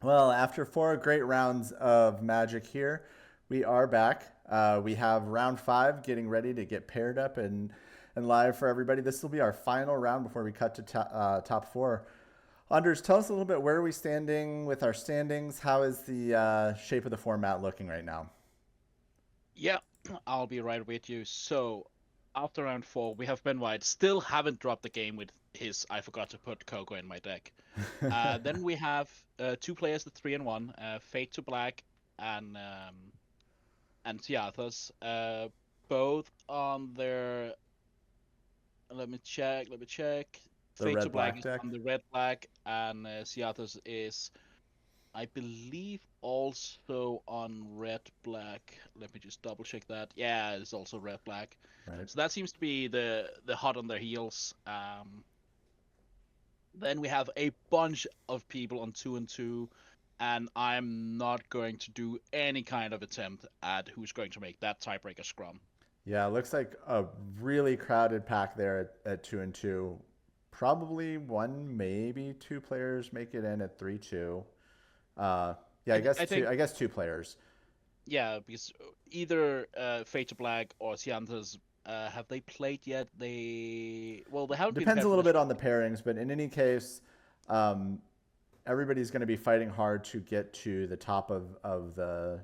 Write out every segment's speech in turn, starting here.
Well, after 4 great rounds of Magic here, we are back. We have round 5 getting ready to get paired up and live for everybody. This will be our final round before we cut to top 4. Anders, tell us a little bit, where are we standing with our standings? How is the shape of the format looking right now? Yeah, I'll be right with you. So, after round four, we have Ben White. Still haven't dropped the game with his I forgot to put Coco in my deck. Then we have two players, the 3-1, Fade to Black and Tiathas. Both on their. Let me check. Let me check. The Fade to red Black black is deck? on the red black, and Ciathas is, I believe, also on red black. Let me just double check that. Yeah, it's also red black. Right. So that seems to be the hot on their heels. Then we have a bunch of people on 2-2, and I'm not going to do any kind of attempt at who's going to make that tiebreaker scrum. Yeah, it looks like a really crowded pack there at 2-2. Probably one, maybe two players make it in at 3-2. Yeah, I guess I two. think I guess two players. yeah, because either Fade to Black or Ciantas, have they played yet? They haven't been Depends a paired for little this bit on round. the pairings, but in any case, um, everybody's going to be fighting hard to get to the top of the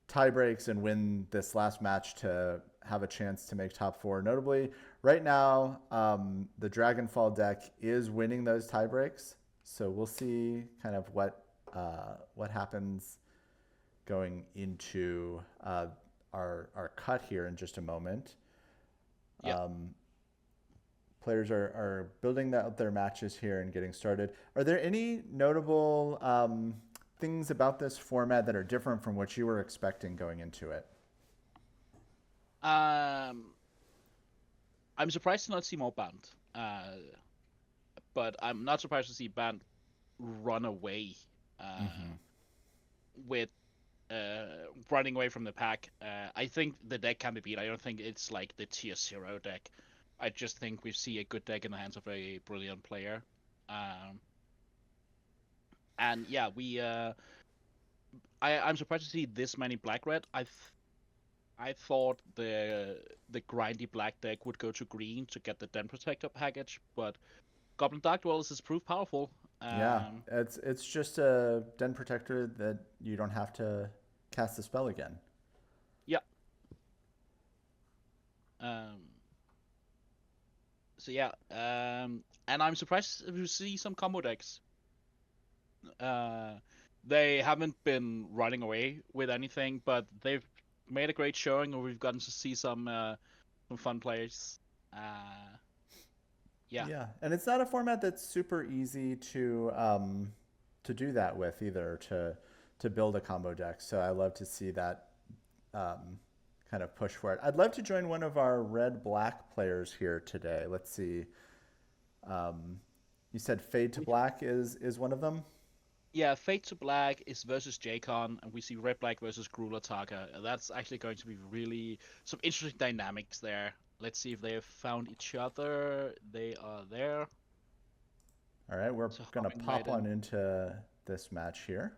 tie breaks and win this last match to have a chance to make top 4. Notably, right now, the Dragonfall deck is winning those tie breaks, so we'll see kind of what happens going into our cut here in just a moment. Yeah. Players are building out their matches here and getting started. Are there any notable things about this format that are different from what you were expecting going into it? Um, I'm surprised to not see more band. But I'm not surprised to see band run away. Uh, with running away from the pack. I think the deck can be beat. I don't think it's like the tier 0 deck. I just think we see a good deck in the hands of a brilliant player. Um, and yeah, I'm surprised to see this many black red. I thought the grindy black deck would go to green to get the Den Protector package, but Goblin Dark Dwellers is proof powerful. Yeah, it's just a den protector that you don't have to cast the spell again. Yeah. Um, so yeah. And I'm surprised to see some combo decks. Uh, they haven't been running away with anything, but they've made a great showing, and we've gotten to see some fun players. Uh, yeah, Yeah, and it's not a format that's super easy to do that with either to build a combo deck. So I love to see that kind of push for it. I'd love to join one of our red black players here today. Let's see. You said Fade to we Black is one of them. yeah. Fate to Black is versus Jacon, and we see Red Black versus Grula Taka. That's actually going to be really some interesting dynamics there. Let's see if they have found each other. They are there, All right, we're so gonna hopping right pop on in. into this match here,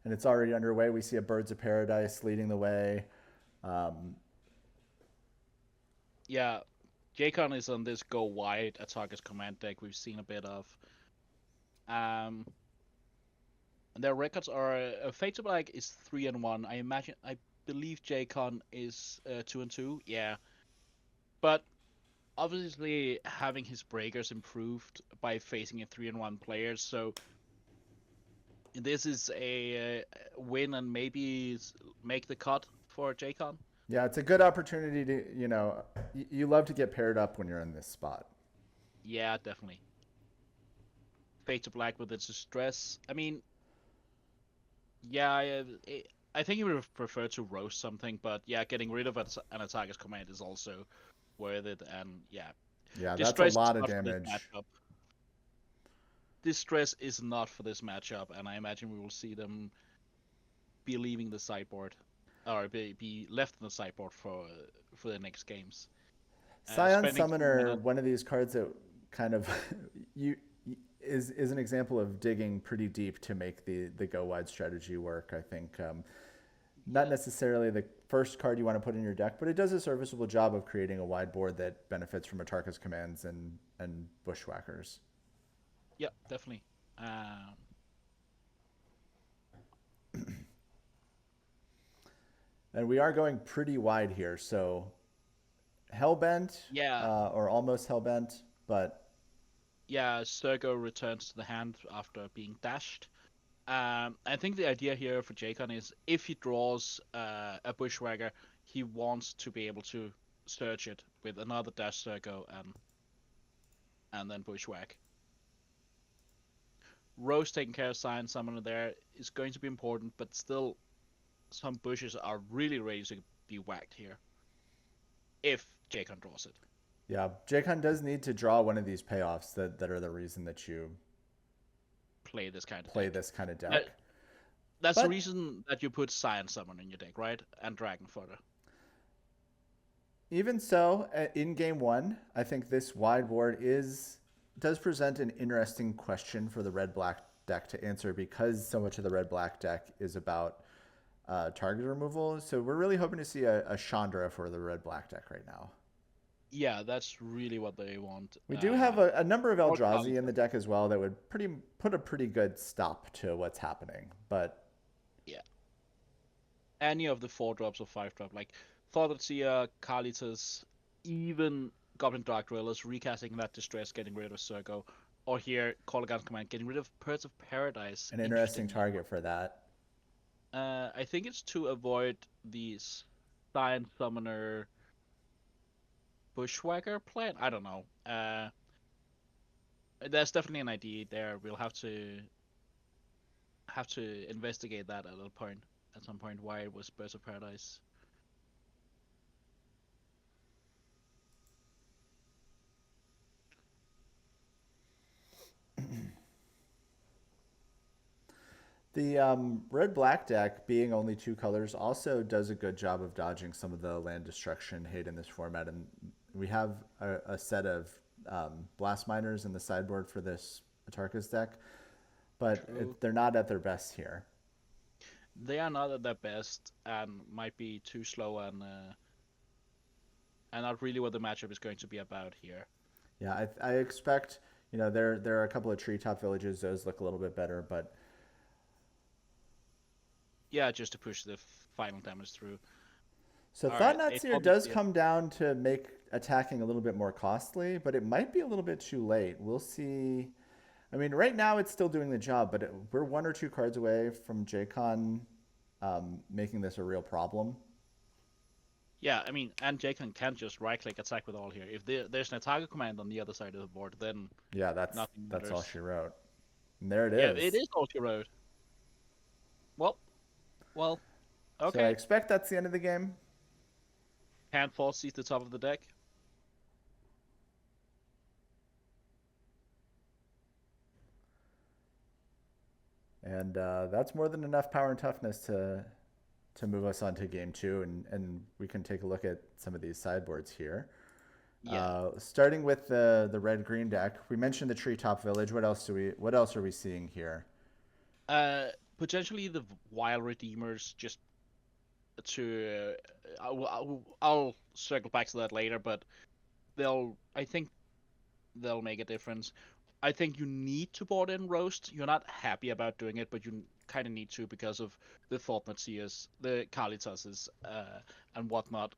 and it's already underway. We see a Birds of Paradise leading the way. Um, Yeah, Jacon is on this go wide attackers command deck we've seen a bit of. Um, and their records are Fate to Black is 3-1. I believe Jacon is 2-2. Yeah, but obviously having his breakers improved by facing a 3-1 player, so this is a win and maybe make the cut for Jacon. yeah, it's a good opportunity to you love to get paired up when you're in this spot. Yeah, definitely. Fate to Black with its stress. I mean, yeah, I think he would have preferred to roast something, but yeah, getting rid of an attacker's command is also worth it. And yeah, Yeah, that's a distress is lot of not for this damage. matchup. Distress is not for this matchup, and I imagine we will see them be leaving the sideboard or be left in the sideboard for the next games. Scion Spending 2 Summoner, mana. one of these cards that kind of you is an example of digging pretty deep to make the go wide strategy work. I think not Yeah, necessarily the first card you want to put in your deck, but it does a serviceable job of creating a wide board that benefits from Atarka's commands and bushwhackers. yeah, definitely. Um, And we are going pretty wide here, so hellbent yeah, or almost hellbent, but yeah. Sergo returns to the hand after being dashed. I think the idea here for Jacon is if he draws a bushwhacker, he wants to be able to search it with another dash Sergo and then bushwhack. Rose taking care of Science Summoner there is going to be important, but still, some bushes are really ready to be whacked here if Jacon draws it. yeah, Jacon does need to draw one of these payoffs that are the reason that you Play this kind of play deck. this kind of deck. That, that's the But reason that you put Science Summoner in your deck, right? And Dragon Fodder. even so, in game one, I think this wide board does present an interesting question for the red black deck to answer because so much of the red black deck is about target removal. So we're really hoping to see a Chandra for the red black deck right now. Yeah, that's really what they want. We do have a number of Or Eldrazi in Kali. the deck as well that would put a pretty good stop to what's happening. But Yeah, any of the 4 drops or 5 drop, like Thought-Seer, Kalitas, even Goblin Dark Dwellers, recasting that distress, getting rid of Sergo, or here Kolaghan's Command, getting rid of Birds of Paradise. an interesting Interesting. target for that. I think it's to avoid the Science Summoner Bushwhacker plan. I don't know. There's definitely an idea there. We'll have to investigate that at some point why it was Birds of Paradise. The red black deck, being only 2 colors, also does a good job of dodging some of the land destruction hate in this format. And we have a set of blast miners in the sideboard for this Atarka's deck, but True. they're not at their best here. They are not at their best and might be too slow and not really what the matchup is going to be about here. Yeah, I expect, there are a couple of treetop villages. Those look a little bit better, but Yeah, just to push the final damage through. so All Thought right, Knots they here told me to does be come down to make attacking a little bit more costly, but it might be a little bit too late. We'll see. I mean, right now it's still doing the job, but we're 1 or 2 cards away from JCon making this a real problem. Yeah, I mean, and Jacon can just right-click attack with all here. If there's an attacker command on the other side of the board, then Yeah, that's nothing that's all matters. she wrote. And there it Yeah, it is. is all she wrote. Well, well, So I okay. expect that's the end of the game. Can't force sees the top of the deck. And that's more than enough power and toughness to move us on to game two, and we can take a look at some of these sideboards here. Yeah. Starting with the red green deck, we mentioned the treetop village. What else are we seeing here? Potentially the Wild Redeemers just to. I'll circle back to that later, but I think they'll make a difference. I think you need to board in roast. You're not happy about doing it, but you kind of need to because of the Thought-Seers, the Kalitases, and whatnot.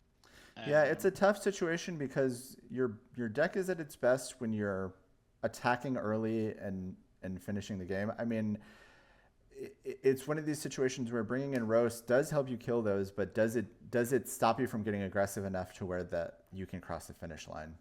Yeah, it's Um, a tough situation because your deck is at its best when you're attacking early and finishing the game. I mean, it's one of these situations where bringing in roast does help you kill those, but does it stop you from getting aggressive enough to where that you can cross the finish line?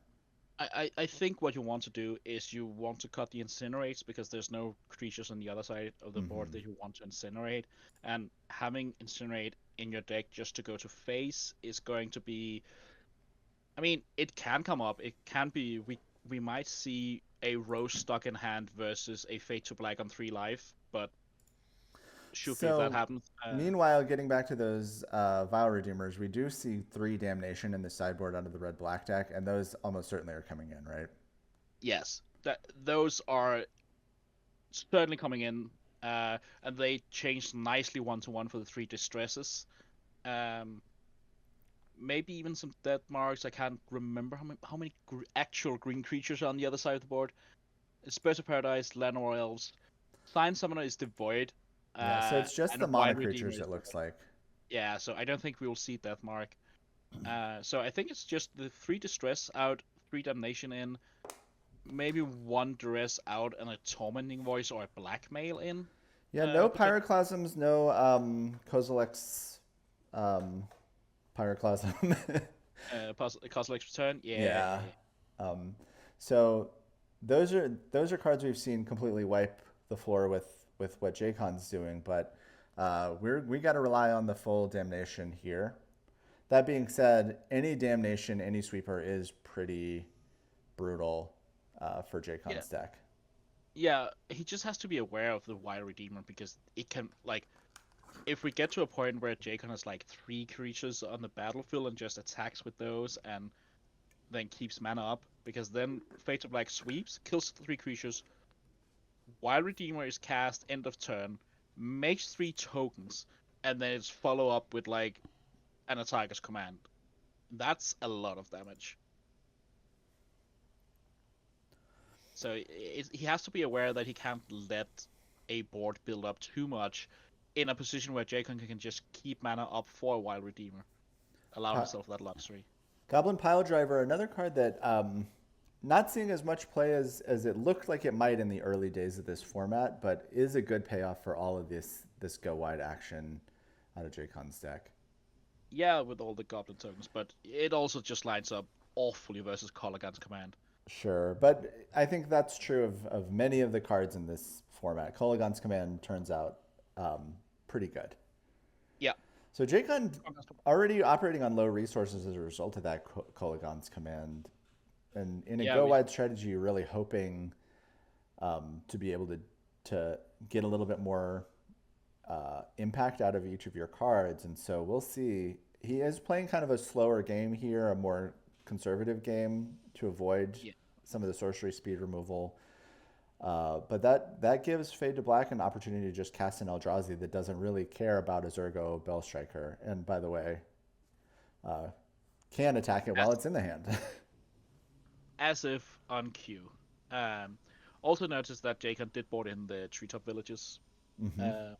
I think what you want to do is you want to cut the incinerates because there's no creatures on the other side of the board Hmm. that you want to incinerate, and having incinerate in your deck just to go to face is going to be. I mean, it can come up. It can be. We might see a rose stuck in hand versus a fate to black on 3 life, but shoot me if that So, happens. meanwhile, getting back to those Vile Redeemers, we do see 3 damnation in the sideboard under the red black deck, and those almost certainly are coming in, right? Yes, those are certainly coming in. And they changed nicely 1-1 for the 3 distresses. Maybe even some death marks. I can't remember how many actual green creatures are on the other side of the board. Spurs of Paradise, Llanowar Elves. Sign Summoner is devoid. Yeah, so it's just And the a mana Wild Redeemer creatures, is it looks devoid. like. Yeah, so I don't think we will see Death Mark. So I think it's just the 3 Distress out, 3 Damnation in, maybe 1 Duress out, and a Tormenting Voice or a Blackmail in. Yeah, no Potentially. Pyroclasms, no Kozilek's Pyroclasm. Cosmic's Return. Yeah, yeah, Yeah. yeah. Um, so those are cards we've seen completely wipe the floor with what Jaycon's doing, but we got to rely on the full damnation here. That being said, any damnation, any sweeper is pretty brutal for Yeah. Jaycon's deck. Yeah, he just has to be aware of the Wild Redeemer because it can, like, if we get to a point where Jacon has like 3 creatures on the battlefield and just attacks with those and then keeps mana up, because then Fate of Black sweeps, kills 3 creatures, Wild Redeemer is cast end of turn, makes 3 tokens, and then it's follow up with like an attacker's command. That's a lot of damage. So he has to be aware that he can't let a board build up too much in a position where Jacon can just keep mana up for a Wild Redeemer, allow Pi- himself that luxury. Goblin Pile Driver, another card that not seeing as much play as it looked like it might in the early days of this format, but is a good payoff for all of this go wide action out of Jaycon's deck. Yeah, with all the Goblin tokens, but it also just lines up awfully versus Kolaghan's command. Sure, but I think that's true of many of the cards in this format. Kolaghan's command turns out pretty good. Yeah. So Jaycon already operating on low resources as a result of that Kolaghan's command. And in a Yeah, go wide strategy, you're really hoping to be able to get a little bit more impact out of each of your cards. And so we'll see. He is playing kind of a slower game here, a more conservative game to avoid yeah. some of the sorcery speed removal. But that gives Fade to Black an opportunity to just cast an Eldrazi that doesn't really care about a Zergo Bellstriker. And by the way, can attack it As, while it's in the hand. as if on cue. Um, Also notice that Jacon did board in the treetop villages. Mm-hmm. Um,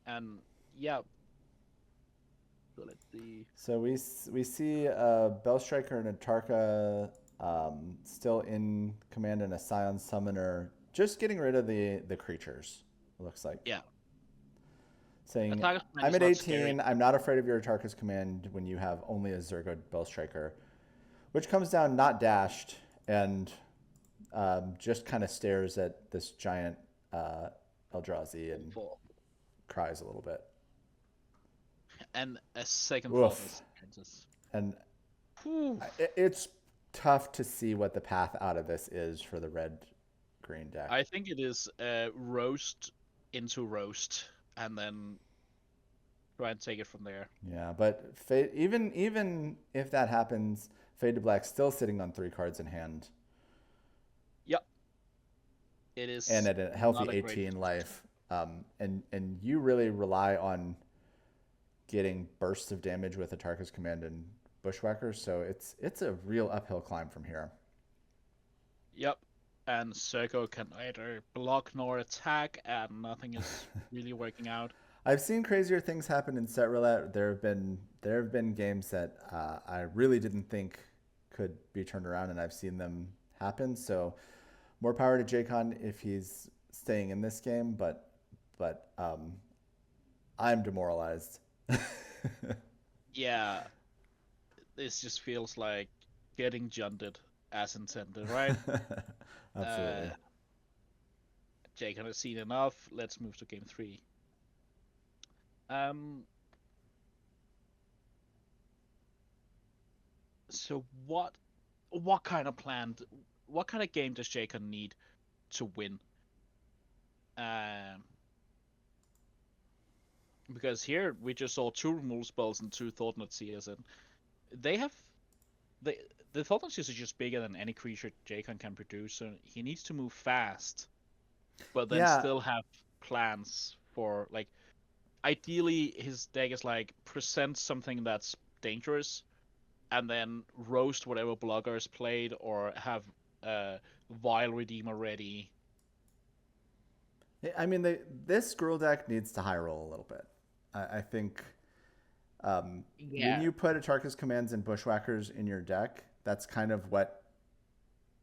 and yeah, so let's see. So we see Bellstriker and a Tarka still in command and a Scion Summoner, just getting rid of the creatures. It looks like Yeah, saying, attacker's command "I'm is at not scary. 18. I'm not afraid of your Tarka's command when you have only a Zergo Bellstriker," which comes down not dashed and just kind of stares at this giant Eldrazi and For cries a little bit. and a second Oof. faultless princess. And Whew. it's tough to see what the path out of this is for the red green deck. I think it is roast into roast, and then try and take it from there. Yeah, but even if that happens, Fade to Black's still sitting on 3 cards in hand Yep, it and is at a healthy not a great 18 position. life. And you really rely on getting bursts of damage with Atarka's command and Bushwhackers, so it's a real uphill climb from here. Yep, and Circo can neither block nor attack, and nothing is really working out. I've seen crazier things happen in Set Roulette. There have been games that I really didn't think could be turned around, and I've seen them happen. So more power to Jaycon if he's staying in this game, but I'm demoralized. Yeah, this just feels like getting junted as intended, right? Absolutely. Jake has seen enough. Let's move to game 3. Um, so what kind of plan, what kind of game does Jake need to win? Um, because here we just saw 2 removal spells and 2 Thought Knot Seers, and they have they the Thought is just bigger than any creature Jacon can produce, so he needs to move fast, but then Yeah, still have plans for like. Ideally, his deck is like present something that's dangerous, and then roast whatever blockers played, or have Vile Redeemer ready. I mean, this Gruul deck needs to high roll a little bit. I think when Yeah. you put Atarka's Commands and Bushwhackers in your deck, that's kind of what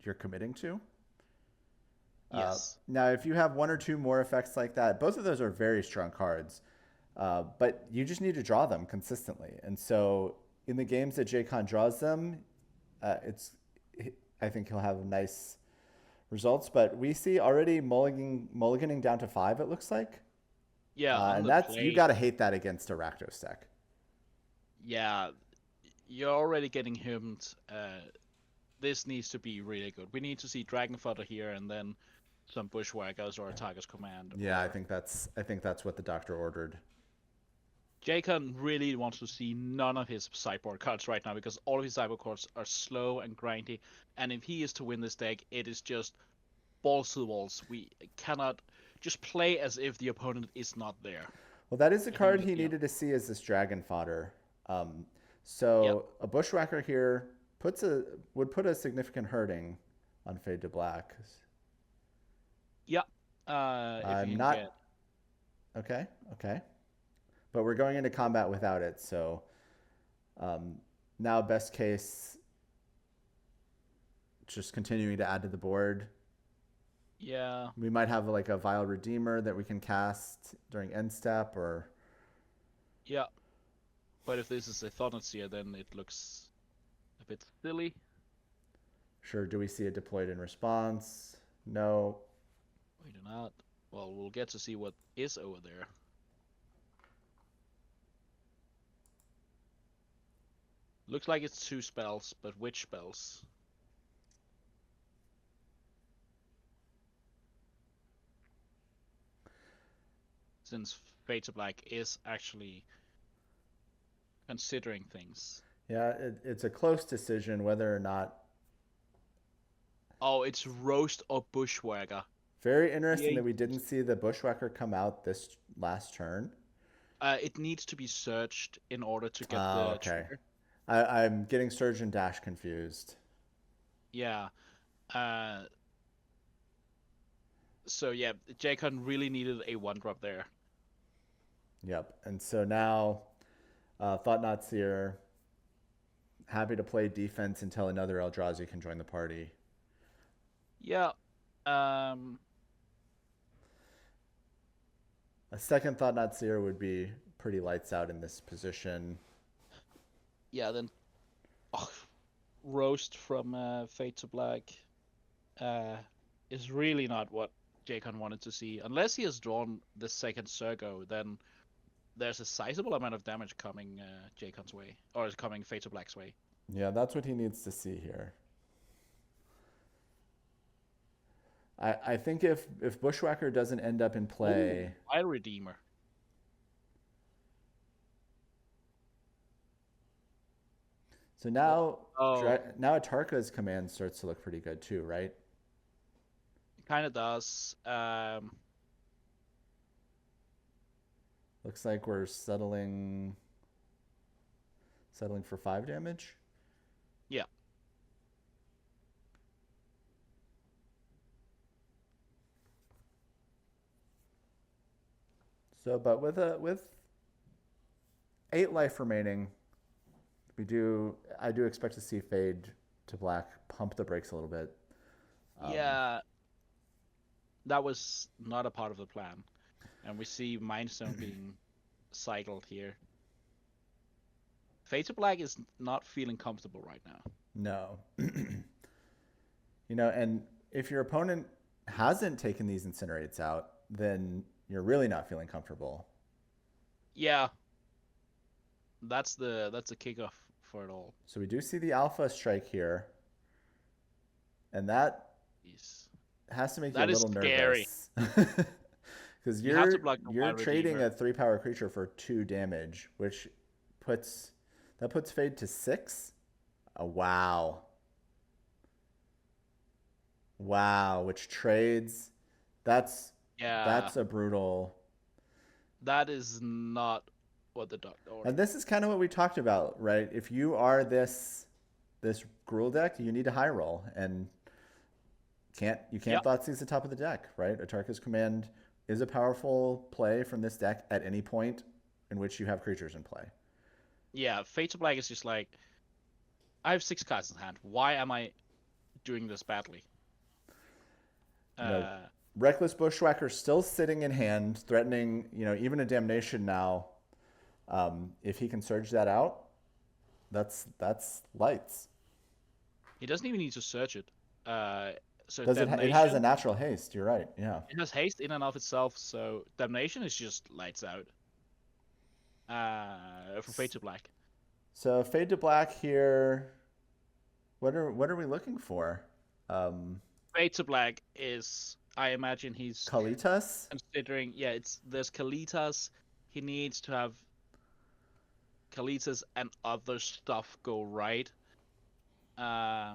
you're committing to. Yes. Now, if you have one or two more effects like that, both of those are very strong cards, but you just need to draw them consistently. And so, in the games that Jaycon draws them, it's I think he'll have nice results. But we see already mulliganing down to 5. It looks like, Yeah. On and the that's you play. got to hate that against a Rakdos deck. Yeah. You're already getting hymned. This needs to be really good. We need to see Dragon Fodder here, and then some Bushwhackers or a Target's Command. Yeah, Or I think that's what the doctor ordered. Jaycon really wants to see none of his sideboard cards right now, because all of his sideboard cards are slow and grindy. And if he is to win this deck, it is just balls to the walls. We cannot just play as if the opponent is not there. Well, that is the I think card he needed to see as this dragon fodder. Yep. So a bushwhacker here would put a significant hurting on Fade to Black. Yep. If you I'm can not get. okay, okay, but we're going into combat without it. So now, best case, just continuing to add to the board. Yeah. We might have like a Vile Redeemer that we can cast during end step, or Yeah. But if this is a Thought-Seer, then it looks a bit silly. sure. Do we see it deployed in response? No. We do not. Well, we'll get to see what is over there. Looks like it's 2 spells, but which spells? Since Fate to Black is actually considering things. Yeah, it's a close decision whether or not. Oh, it's Roast or Bushwhacker. Very interesting that Yay. we didn't see the Bushwhacker come out this last turn. It needs to be searched in order to get Oh, the okay. trigger. I'm getting Surge and Dash confused. Yeah. Uh, so yeah, Jaycon really needed a 1-drop there. Yep. And so now, Thought Not Seer, happy to play defense until another Eldrazi can join the party. Yeah. Um, A second Thought Not Seer would be pretty lights out in this position. yeah, then Roast from Fate to Black is really not what Jaycon wanted to see. Unless he has drawn the second Sergo, then there's a sizable amount of damage coming Jaycon's way, or is coming Fate to Black's way. Yeah, that's what he needs to see here. I think if Bushwhacker doesn't end up in play. Vile Redeemer. So now, Oh, now Atarka's command starts to look pretty good too, right? kind of does. Looks like we're settling for 5 damage. Yeah. So, but with 8 life remaining, I do expect to see Fade to Black pump the brakes a little bit. Yeah, that was not a part of the plan. And we see Mindstone being cycled here. Fate to Black is not feeling comfortable right now. No. And if your opponent hasn't taken these incinerates out, then you're really not feeling comfortable. Yeah, that's the kickoff for it all. So we do see the alpha strike here. And that Jeez. has to make you That a is little scary. nervous. Because You have to block the you're Wild trading Redeemer. a 3-power creature for 2 damage, which puts Fade to 6. Oh, wow. Wow, which trades. That's Yeah, that's a brutal. that is not what the doctor And ordered. this is kind of what we talked about, right? If you are this Gruul deck, you need a high roll, and you can't Yeah, Thoughtseize the top of the deck, right? Atarka's Command is a powerful play from this deck at any point in which you have creatures in play. yeah. Fate to Black is just like I have 6 cards in hand. Why am I doing this badly? You know, Uh, Reckless Bushwhacker still sitting in hand, threatening, even a Damnation now. If he can surge that out, that's lights. he doesn't even need to search it. Uh, so Does it has a Damnation, natural haste? You're right. Yeah. it has haste in and of itself. So Damnation is just lights out. For Fate to Black. So Fade to Black here. What are we looking for? Um, Fate to Black is, I imagine he's Kalitas? considering. Yeah, there's Kalitas. He needs to have Kalitas and other stuff go right. Uh,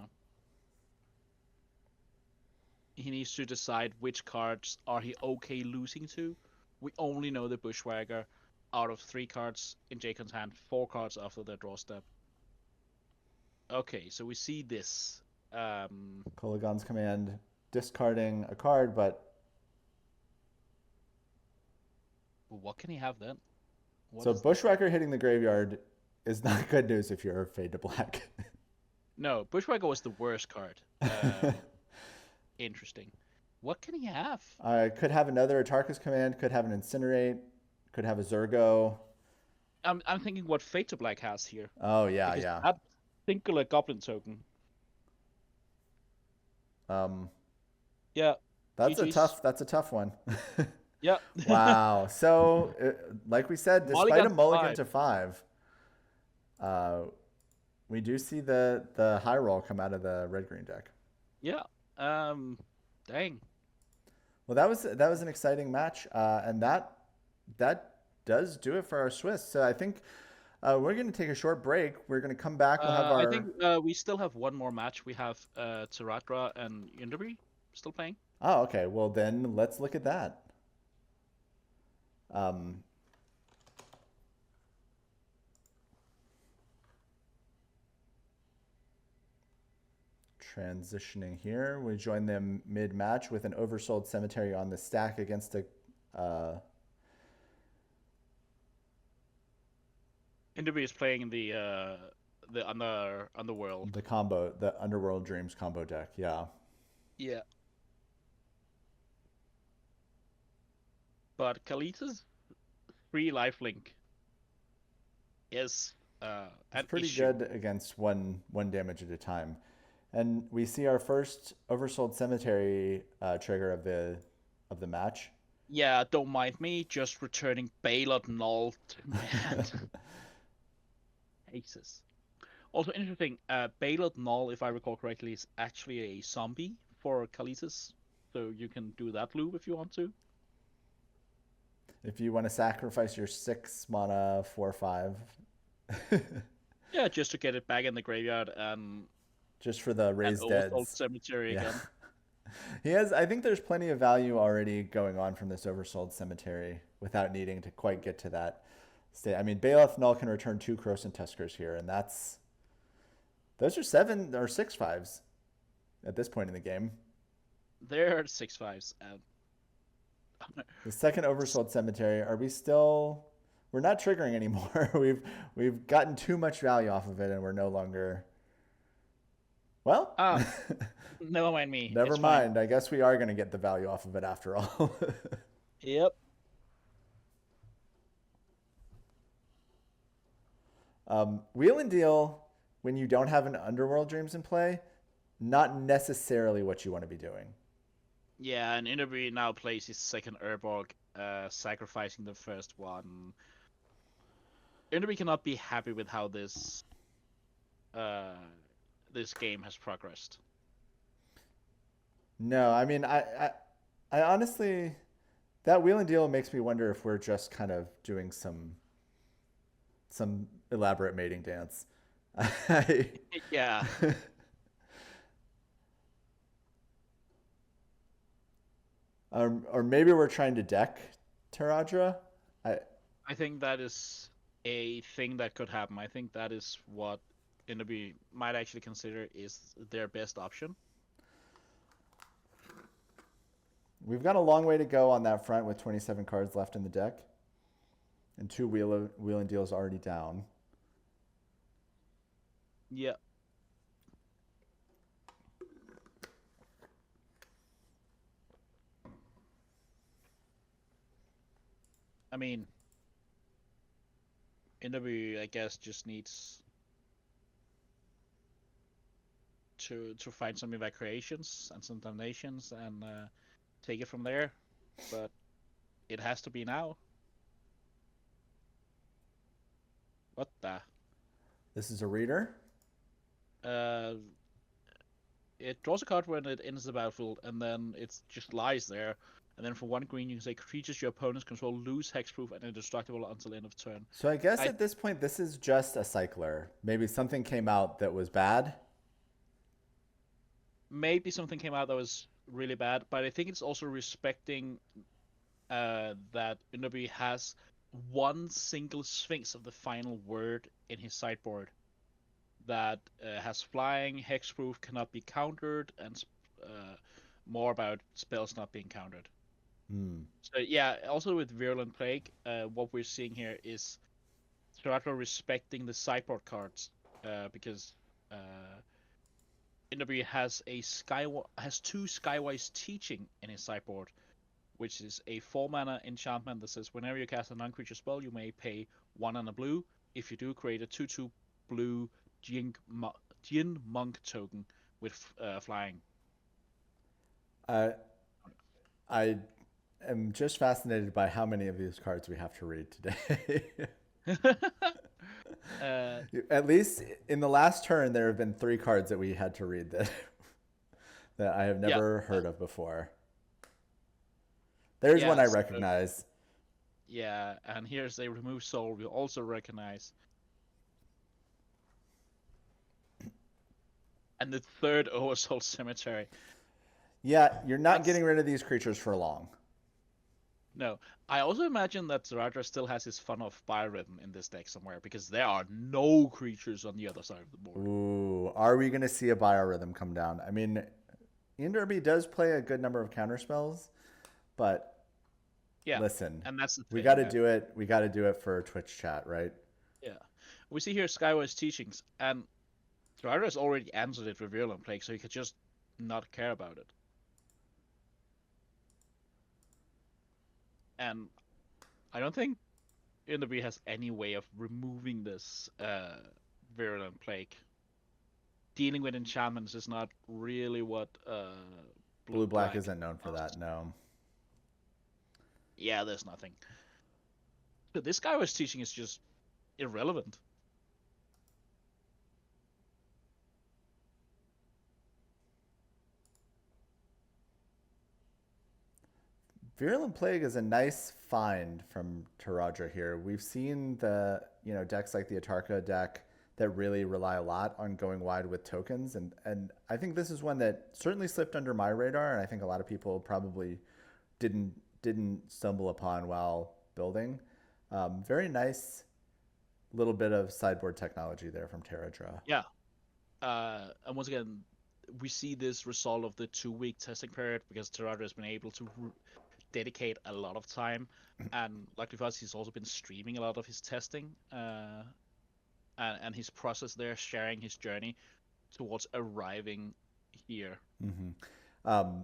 he needs to decide which cards are he okay losing to. We only know the Bushwhacker out of 3 cards in Jacon's hand, 4 cards after their draw step. Okay, so we see this. Kolagon's Command discarding a card, but What can he have then? What so is this? Bushwhacker hitting the graveyard is not good news if you're Fade to Black. No, Bushwhacker was the worst card. Interesting. What can he have? Could have another Atarka's Command, could have an Incinerate, could have a Zergo. I'm thinking what Fate to Black has here. Oh yeah, Because yeah. that singular goblin token. Um, Yeah. GG's. that's a tough one. Yeah. Wow. So, like we said, despite Mulligan a to mulligan 5. to 5, uh, we do see the high roll come out of the red green deck. Yeah. Dang. Well, that was an exciting match, and that does do it for our Swiss. So I think we're going to take a short break. We're going to come back. We'll have I think our. we still have one more match. We have Taratra and Yunderbee still playing. Oh, okay. Well, then let's look at that. Um, Transitioning here, we join them mid-match with an oversold cemetery on the stack against a. Yunderbee is playing the underworld. The Underworld Dreams combo deck. Yeah. Yeah. But Kalita's free lifelink is It's an pretty issue. good against one damage at a time. And we see our first Oversold Cemetery trigger of the match. Yeah, don't mind me, just returning Balot Null to my hand. Jesus. Also interesting, Balot Null, if I recall correctly, is actually a zombie for Kalitas. So you can do that loop if you want to. If you want to sacrifice your 6 mana 4/5. Yeah, just to get it back in the graveyard Just for the and raised Oversold deads. Cemetery Yeah. again. He has. I think there's plenty of value already going on from this Oversold Cemetery without needing to quite get to that state. I mean, Baloth Null can return 2 Croson Tuskers here, and those are 7 or 6/5s at this point in the game. They're 6/5s. The second Oversold Cemetery. Are we still? We're not triggering anymore. We've gotten too much value off of it, and we're no longer. Well, Never mind me. never It's fine. mind. I guess we are going to get the value off of it after all. Yep. Wheel and deal when you don't have an Underworld Dreams in play, not necessarily what you want to be doing. Yeah, and Innerby now plays his second Urborg, sacrificing the first one. Innerby cannot be happy with how this this game has progressed. No, I mean, I honestly, that wheel and deal makes me wonder if we're just kind of doing some elaborate mating dance. Yeah. Or maybe we're trying to deck Taradra. I I think that is a thing that could happen. I think that is what Innobi might actually consider is their best option. We've got a long way to go on that front with 27 cards left in the deck, and 2 wheel and deals already down. Yeah. I mean, Innobi, I guess, just needs to find some evacuations and some donations and take it from there. But it has to be now. What the? This is a reader. Uh, it draws a card when it enters the battlefield, and then it just lies there. And then for 1 green, you can say creatures your opponents control lose hexproof and indestructible until end of turn. So I guess at this point, this is just a cycler. Maybe something came out that was bad. Maybe something came out that was really bad, but I think it's also respecting that Innobi has 1 single Sphinx of the final word in his sideboard that has flying, hexproof, cannot be countered, and more about spells not being countered. So yeah, also with Virulent Plague, what we're seeing here is Taradra respecting the sideboard cards because Innobi has has 2 Skywise Teaching in his sideboard, which is a 4-mana enchantment that says whenever you cast a non-creature spell, you may pay 1 and a blue. If you do, create a 2/2 blue Jin Monk token with flying. I am just fascinated by how many of these cards we have to read today. At least in the last turn, there have been 3 cards that we had to read that I have never heard of before. There's one I recognize. Yeah, and here's a remove soul we also recognize. And the 3rd Oversoul Cemetery. Yeah, you're not getting rid of these creatures for long. No. I also imagine that Taradra still has his fun of Biorhythm in this deck somewhere, because there are no creatures on the other side of the board. Ooh, are we going to see a Biorhythm come down? I mean, Inderby does play a good number of counterspells, but yeah, listen, and that's the thing, we got to do it. We got to do it for Twitch chat, right? Yeah. We see here Skywise Teachings, and Taradra has already answered it with Virulent Plague, so he could just not care about it. And I don't think Inderby has any way of removing this Virulent Plague. Dealing with enchantments is not really what Blue-Black isn't known for that, no. Yeah, there's nothing. But this guy was teaching is just irrelevant. Virulent Plague is a nice find from Taradra here. We've seen the decks like the Atarka deck that really rely a lot on going wide with tokens, and I think this is one that certainly slipped under my radar, and I think a lot of people probably didn't stumble upon while building. Very nice little bit of sideboard technology there from Taradra. Yeah, and once again, we see this result of the 2-week testing period because Taradra has been able to dedicate a lot of time, and luckily for us, he's also been streaming a lot of his testing and his process there, sharing his journey towards arriving here. Mm-hmm.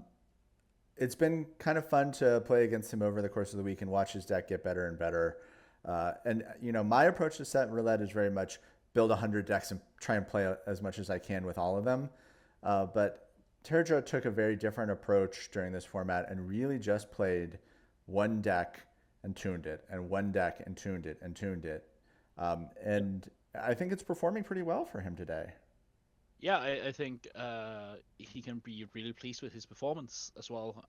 It's been kind of fun to play against him over the course of the week and watch his deck get better and better. And my approach to Set Roulette is very much build 100 decks and try and play as much as I can with all of them. But Taradra took a very different approach during this format and really just played one deck and tuned it, and one deck and tuned it and tuned it. And I think it's performing pretty well for him today. Yeah, I think he can be really pleased with his performance as well.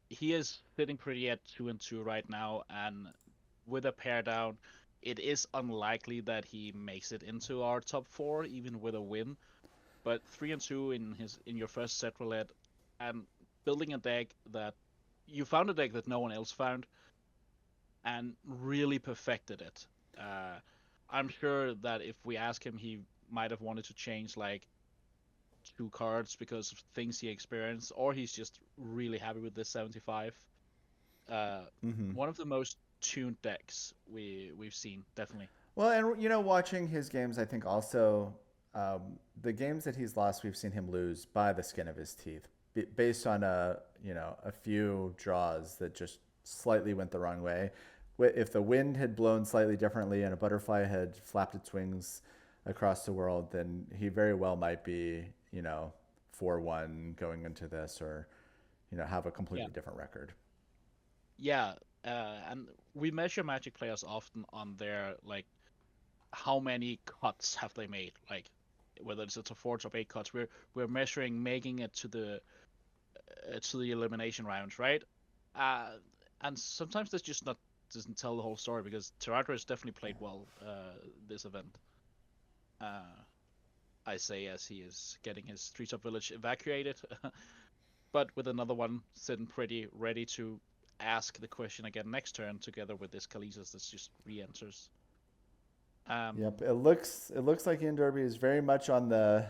He is sitting pretty at 2-2 right now, and with a pair down, it is unlikely that he makes it into our top 4, even with a win. But 3-2 in your first Set Roulette, and building a deck that you found a deck that no one else found, and really perfected it. I'm sure that if we ask him, he might have wanted to change like 2 cards because of things he experienced, or he's just really happy with this 75. Uh, Hmm. One of the most tuned decks we've seen, definitely. Well, and watching his games, I think also the games that he's lost, we've seen him lose by the skin of his teeth, based on a few draws that just slightly went the wrong way. If the wind had blown slightly differently and a butterfly had flapped its wings across the world, then he very well might be 4-1 going into this, or have a Yeah, completely different record. yeah, and we measure Magic players often on their like how many cuts have they made, like whether it's a 4 top 8 cuts. We're measuring making it to the elimination rounds, right? Uh, and sometimes that's just not doesn't tell the whole story because Toronto has definitely played well this event. Uh, I say as he is getting his 3 top village evacuated, but with another one sitting pretty ready to ask the question again next turn together with this Khalees that just re-enters. Yep, Um, it looks like Ian Derby is very much on the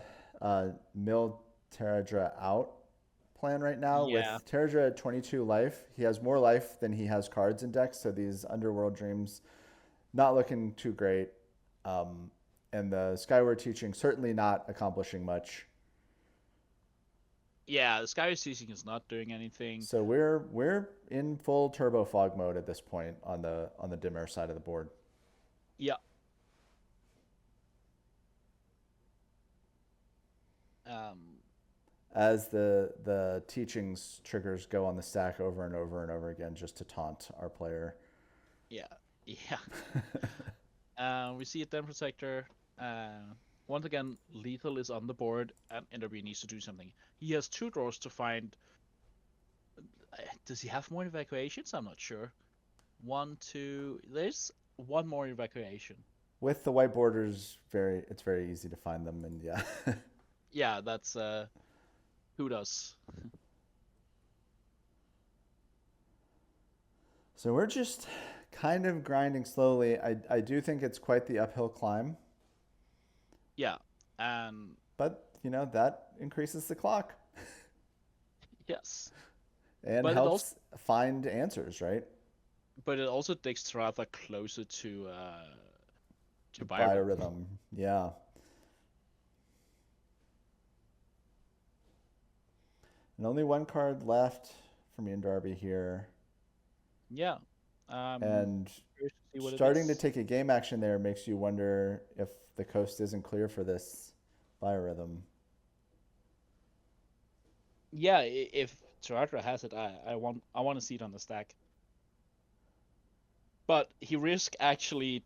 mill Terradra out plan right now. yeah, With Terradra at 22 life, he has more life than he has cards in deck, so these Underworld Dreams not looking too great. Um, and the Skyward Teaching certainly not accomplishing much. yeah, the Sky Seizing is not doing anything. So we're in full Turbo Fog mode at this point on the Dimmer side of the board. Yeah. Um, As the teachings triggers go on the stack over and over and over again just to taunt our player. yeah, yeah. We see a Den Protector. Once again, Lethal is on the board, and Enderby needs to do something. He has 2 draws to find. Does he have more evacuations? I'm not sure. One, two. There's one more evacuation. With the white borders, it's very easy to find them, and yeah. Yeah, that's who does. So we're just kind of grinding slowly. I do think it's quite the uphill climb, Yeah, and but that increases the clock yes, and but it also helps find answers, right? takes Taratha closer to Byron. Biorhythm, yeah. And only one card left for me and Darby here. Yeah. Um, And Curious to see what it starting to is. take a game action there makes you wonder if the coast isn't clear for this biorhythm. Yeah, if Taratra has it, I want to see it on the stack. But he risked actually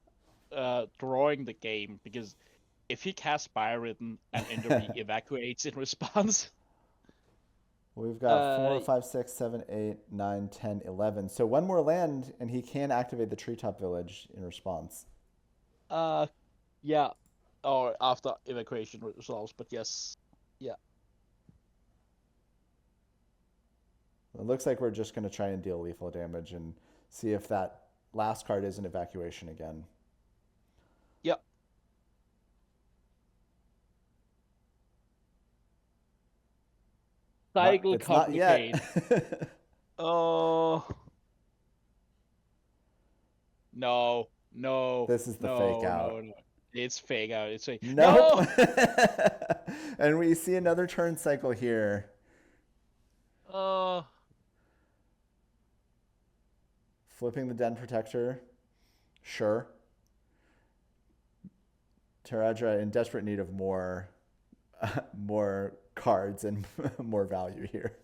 drawing the game because if he casts Biorhythm and Enderby evacuates in response, We've got uh, 4, 5, 6, 7, 8, 9, 10, 11. So one more land, and he can activate the treetop village in response. uh, yeah, or after evacuation resolves. But yes, yeah, It looks like we're just going to try and deal lethal damage and see if that last card is an evacuation again. yeah. Not, Cycle it's not yet. complicate. Oh no, no, This is the fake no, out. no, no. It's fake out. It's fake. Nope. No. And we see another turn cycle here. Oh. Flipping the Den Protector. Sure. Taradra in desperate need of more cards and more value here.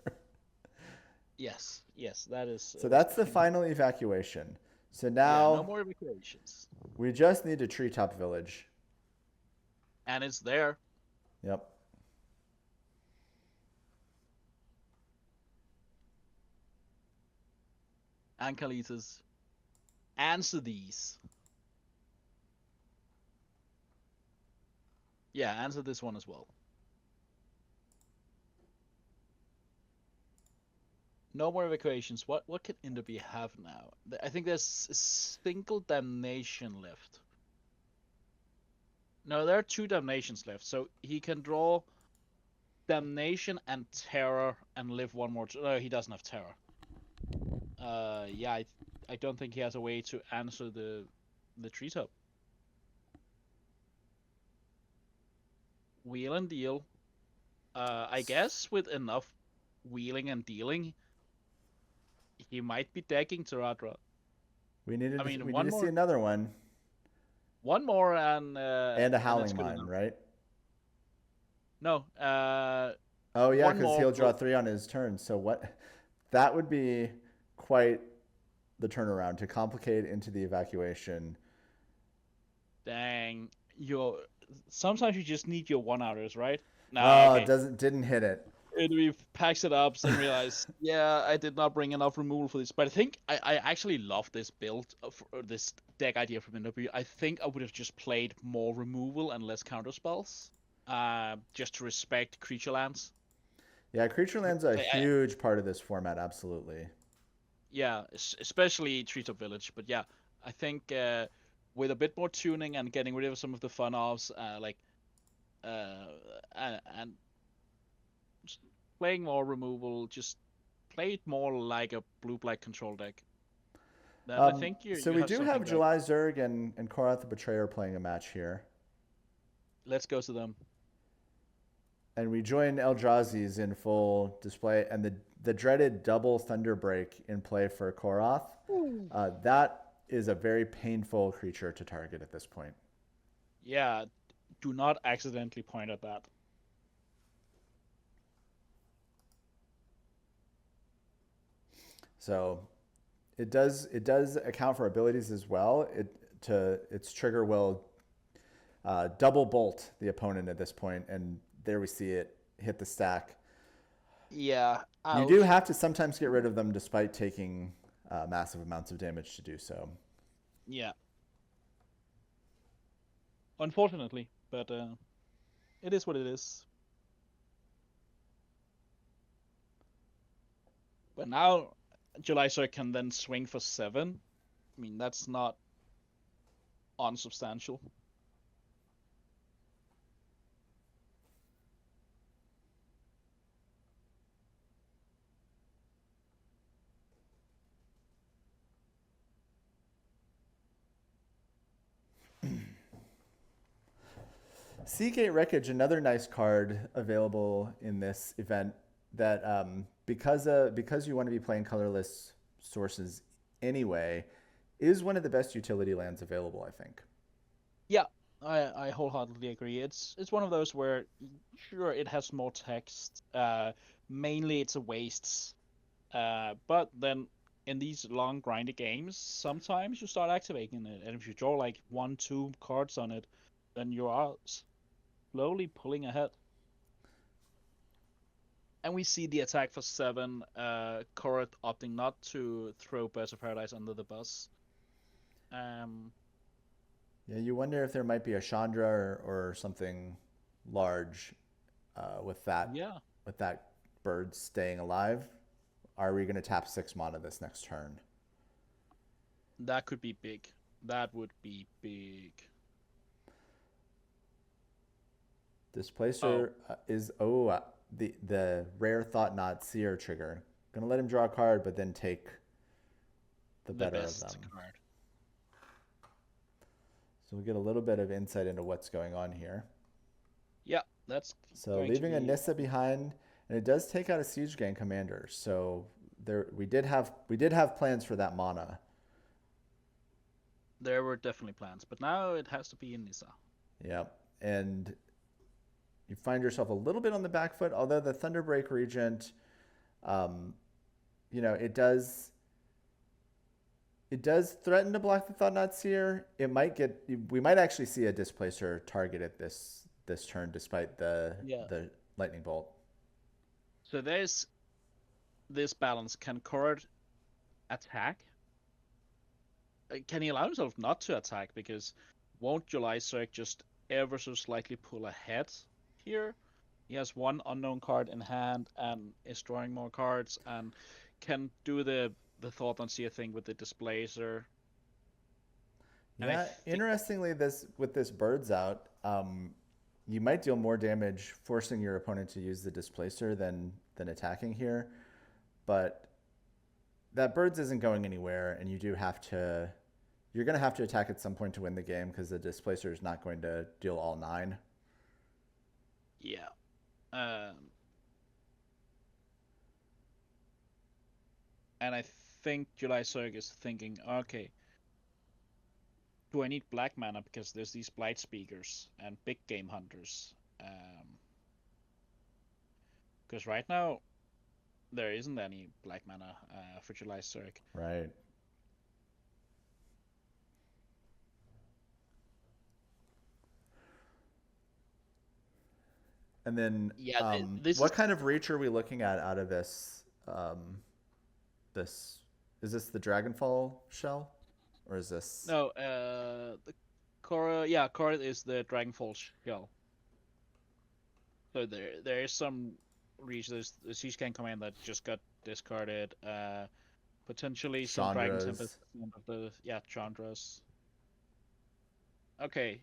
Yes, yes, that is. So that's the final evacuation. So Yeah, no now more evacuations, we just need a treetop village. and it's there. Yep. And Kalitas, answer these. Yeah, answer this one as well. No more evacuations. What can Enderby have now? I think there's a single damnation left. No, there are 2 damnations left. So he can draw damnation and terror and live one more. No, he doesn't have terror. Yeah, I don't think he has a way to answer the treetop. Wheel and deal. I guess with enough wheeling and dealing, he might be decking Taradra. We needed I mean, we need to see another one. One more, and And a it's Howling good Mine, enough. right? No, Oh yeah, one because more. he'll draw 3 on his turn. So what? That would be quite the turnaround to complicate into the evacuation. Dang, sometimes you just need your 1-outers, right? Nah, Oh, okay. it didn't hit it. We packs it up and realize, yeah, I did not bring enough removal for this. But I think I actually love this build, this deck idea from NW. I think I would have just played more removal and less counter spells, just to respect creature lands. Yeah, creature land's a I, huge part of this format, absolutely. yeah, especially Treetop Village. But yeah, I think with a bit more tuning and getting rid of some of the fun offs, uh, and just playing more removal, just play it more like a blue-black control deck. Then I think So you we have do something have great. July Zerg and Korath the Betrayer playing a match here. Let's go to them. And we join Eldrazi's in full display, and the dreaded double Thunderbreak in play for Korath. That is a very painful creature to target at this point. Yeah, do not accidentally point at that. So it does account for abilities as well. Its trigger will double bolt the opponent at this point, and there we see it hit the stack. Yeah, You do ouch. have to sometimes get rid of them despite taking massive amounts of damage to do so. Yeah, unfortunately, but it is what it is. But now July Sir can then swing for 7. I mean, that's not unsubstantial. Seagate Wreckage, another nice card available in this event that because you want to be playing colorless sources anyway, is one of the best utility lands available, I think. Yeah, I wholeheartedly agree. It's one of those where sure it has more text. Mainly it's a wastes. But then in these long grindy games, sometimes you start activating it, and if you draw like 1, 2 cards on it, then you are slowly pulling ahead. And we see the attack for 7. Korat opting not to throw Birds of Paradise under the bus. Um, Yeah, you wonder if there might be a Chandra or something large with yeah, that bird staying alive. Are we going to tap 6 mana this next turn? that could be big. That would be big. Oh, Displacer is the rare Thought-Knot Seer trigger. Gonna let him draw a card, but then take the the better of them. best card. So we get a little bit of insight into what's going on here. Yeah, that's So going to leaving a be. Nissa behind, and it does take out a Siege Gang commander. So there we did have plans for that mana. There were definitely plans, but now it has to be in Nissa. Yeah, and you find yourself a little bit on the back foot. Although the Thunderbreak Regent, um, it does threaten to block the Thought-Knot Seer. We might actually see a Displacer targeted this turn despite Yeah. the Lightning Bolt. So there's this balance. Can Korod attack? Can he allow himself not to attack? Because won't July Cirque just ever so slightly pull ahead here? He has one unknown card in hand and is drawing more cards. And can do the Thought on Seer thing with the Displacer, and I Yeah, think interestingly, this with this birds out, you might deal more damage forcing your opponent to use the displacer than attacking here, but that birds isn't going anywhere, and you're going to have to attack at some point to win the game because the displacer is not going to deal all 9. yeah. Um, and I think July Zerg is thinking, okay, do I need black mana because there's these Blight Speakers and big game hunters? Because right now there isn't any black mana for July Zerg. Right. And then, Yeah, this is what kind of reach are we looking at out of this? This is this the Dragonfall shell, or is this? no the Korra. Yeah, Korra is the Dragonfall shell. So there is some reach. There's the Siege Can command that just got discarded. Potentially some Dragon Chandra's? Tempest of the Chandras. Okay,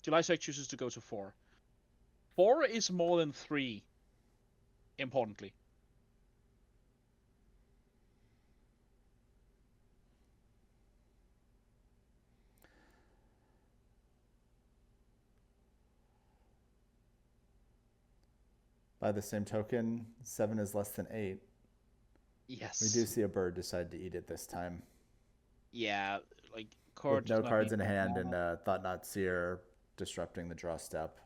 July Zerg chooses to go to 4. 4 is more than 3. Importantly. By the same token, 7 is less than 8. Yes. We do see a bird decide to eat it this time. Yeah, like Korra With does no not cards need in hand mana. and Thought Not Seer disrupting the draw step.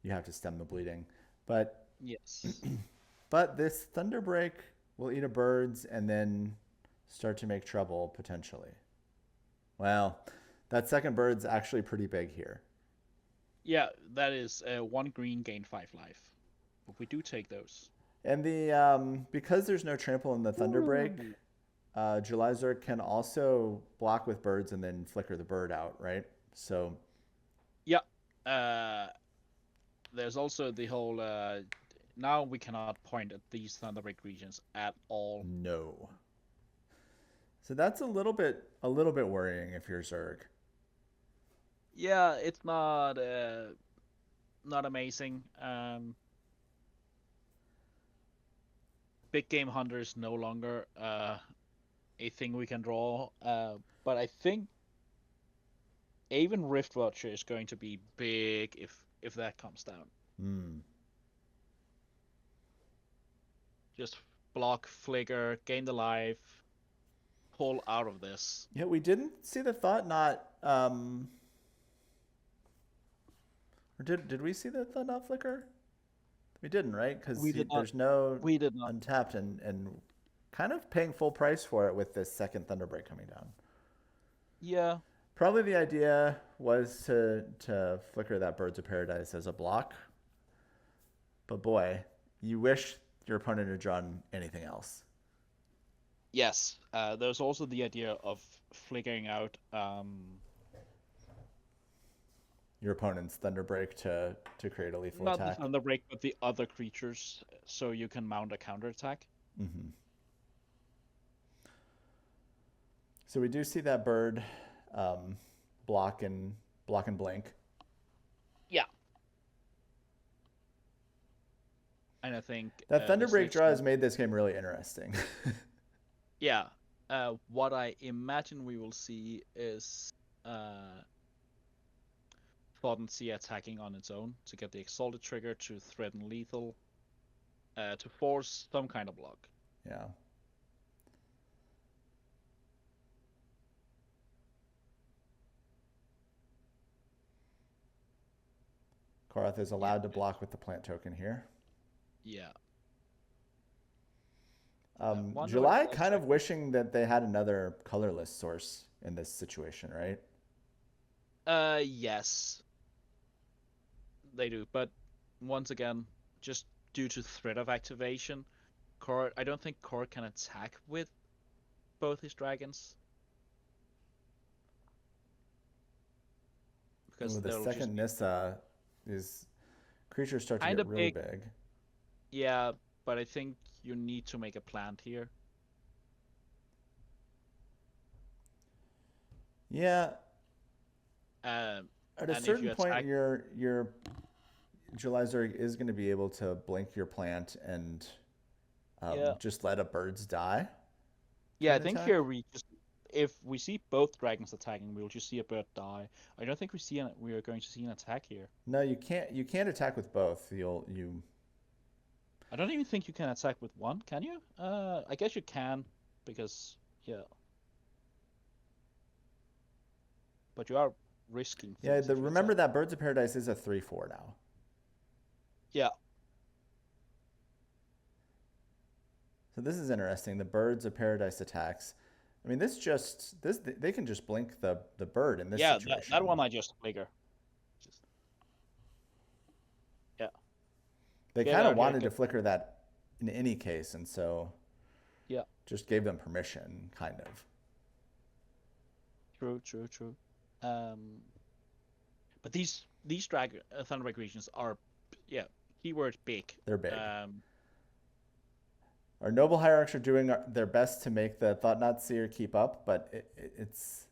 You have to stem the bleeding. But Yes. but this Thunderbreak will eat a birds and then start to make trouble potentially. Well, that second bird's actually pretty big here. Yeah, that is 1 green, gain 5 life. But we do take those. And because there's no trample in the Thunderbreak, July Zerg can also block with birds and then flicker the bird out, right? So Yeah. There's also the whole now we cannot point at these Thunderbreak regions at all. no. So that's a little bit worrying if you're Zerg. Yeah, it's not amazing. Big game hunter is no longer a thing we can draw. But I think even Riftwatcher is going to be big if that comes down. Hmm. Just block, flicker, gain the life, pull out of this. Yeah, we didn't see the Thought Knot. Or did we see the Thought Knot flicker? We didn't, right? Because We did not. there's no We did not. untapped and kind of paying full price for it with this second Thunderbreak coming down. Yeah. Probably the idea was to flicker that Birds of Paradise as a block. But boy, you wish your opponent had drawn anything else. Yes. There's also the idea of flickering out Your opponent's Thunderbreak to create a lethal not attack. the Thunderbreak, but the other creatures, so you can mount a counterattack. Mm-hmm. So we do see that bird block and blink. Yeah. And I think That this Thunderbreak next draw one- has made this game really interesting. Yeah. What I imagine we will see is Thought Sea attacking on its own to get the Exalted trigger to threaten lethal, to force some kind of block. Yeah. Korath is allowed to block with the plant token here. Yeah. July kind of wishing that they had another colorless source in this situation, right? Yes. They do, but once again, just due to threat of activation, I don't think Core can attack with both his dragons. Because Ooh, the second just be Nissa, these creatures start to kinda get really big. big. Yeah, but I think you need to make a plant here. Yeah. Um, At a and if certain you point, attack, your July Zerg is going to be able to blink your plant and yeah, just let a birds die to yeah, I an think attack. here we just if we see both dragons attacking, we'll just see a bird die. I don't think we are going to see an attack here. No, you can't. You can't attack with both. You. I don't even think you can attack with one, can you? I guess you can, because yeah, but you are risking Yeah. things The if you attack. remember that Birds of Paradise is a 3/4 now. Yeah, So this is interesting. The Birds of Paradise attacks. I mean, this they can just blink the bird in this yeah, that situation. one I just flicker. Just yeah, They get kind of out here, wanted to get flicker that in any case, and so yeah. just gave them permission, kind of. True, true, true. Um, but these drag Thunderwave regions are, yeah, keyword big. They're big. Um, Our noble hierarchs are doing their best to make the Thought Not Seer keep up, but it's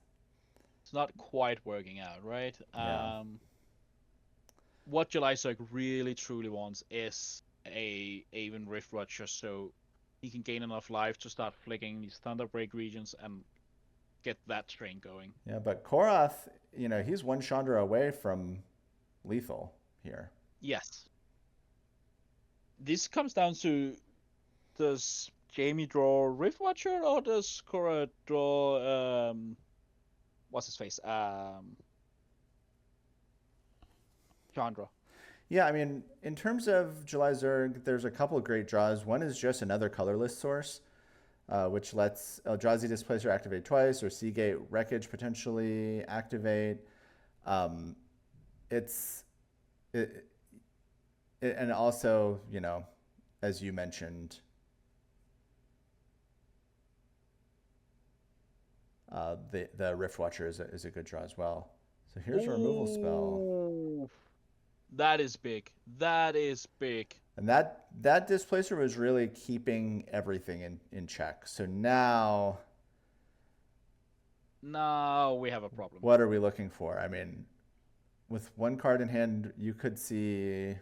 it's not quite working out, right? yeah. What July Zerg really truly wants is a even Rift Watcher, so he can gain enough life to start flicking these Thunderbreak regions and get that train going. Yeah, but Korath, he's one Chandra away from lethal here. Yes. This comes down to, does Jamie draw Rift Watcher or does Korra draw what's his face? Chandra. Yeah, I mean, in terms of July Zerg, there's a couple of great draws. One is just another colorless source, which lets Eldrazi Displacer activate twice, or Seagate Wreckage potentially activate. Um, it's it, and also, as you mentioned, the Rift Watcher is a good draw as well. So here's a removal spell. Ooh, that is big. That is big. And that displacer was really keeping everything in check. So now, Now we have a problem. what are we looking for? I mean, with one card in hand, you could see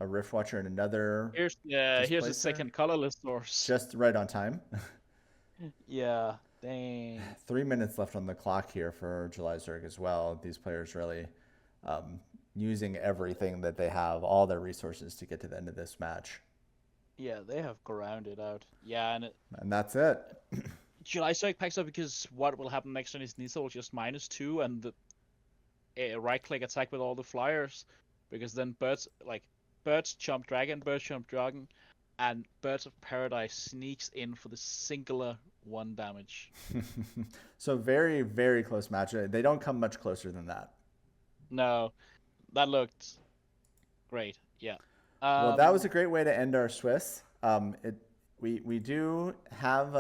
a Rift Watcher and another Here's a displacer, second colorless source. just right on time. Yeah, dang. 3 minutes left on the clock here for July Zerg as well. These players really using everything that they have, all their resources to get to the end of this match. Yeah, they have grounded out. Yeah, And that's it. July Strike packs up because what will happen next on his Nisa will just -2 and the right click attack with all the flyers, because then birds jump dragon, and Birds of Paradise sneaks in for the singular 1 damage. So very, very close match. They don't come much closer than that. No, that looked great. Yeah. Well, that was a great way to end our Swiss. We do have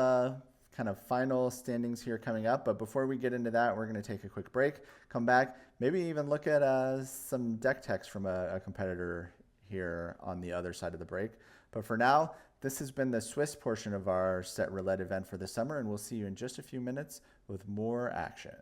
kind of final standings here coming up, but before we get into that, we're going to take a quick break, come back, maybe even look at some deck text from a competitor here on the other side of the break. But for now, this has been the Swiss portion of our Set Roulette event for the summer, and we'll see you in just a few minutes with more action.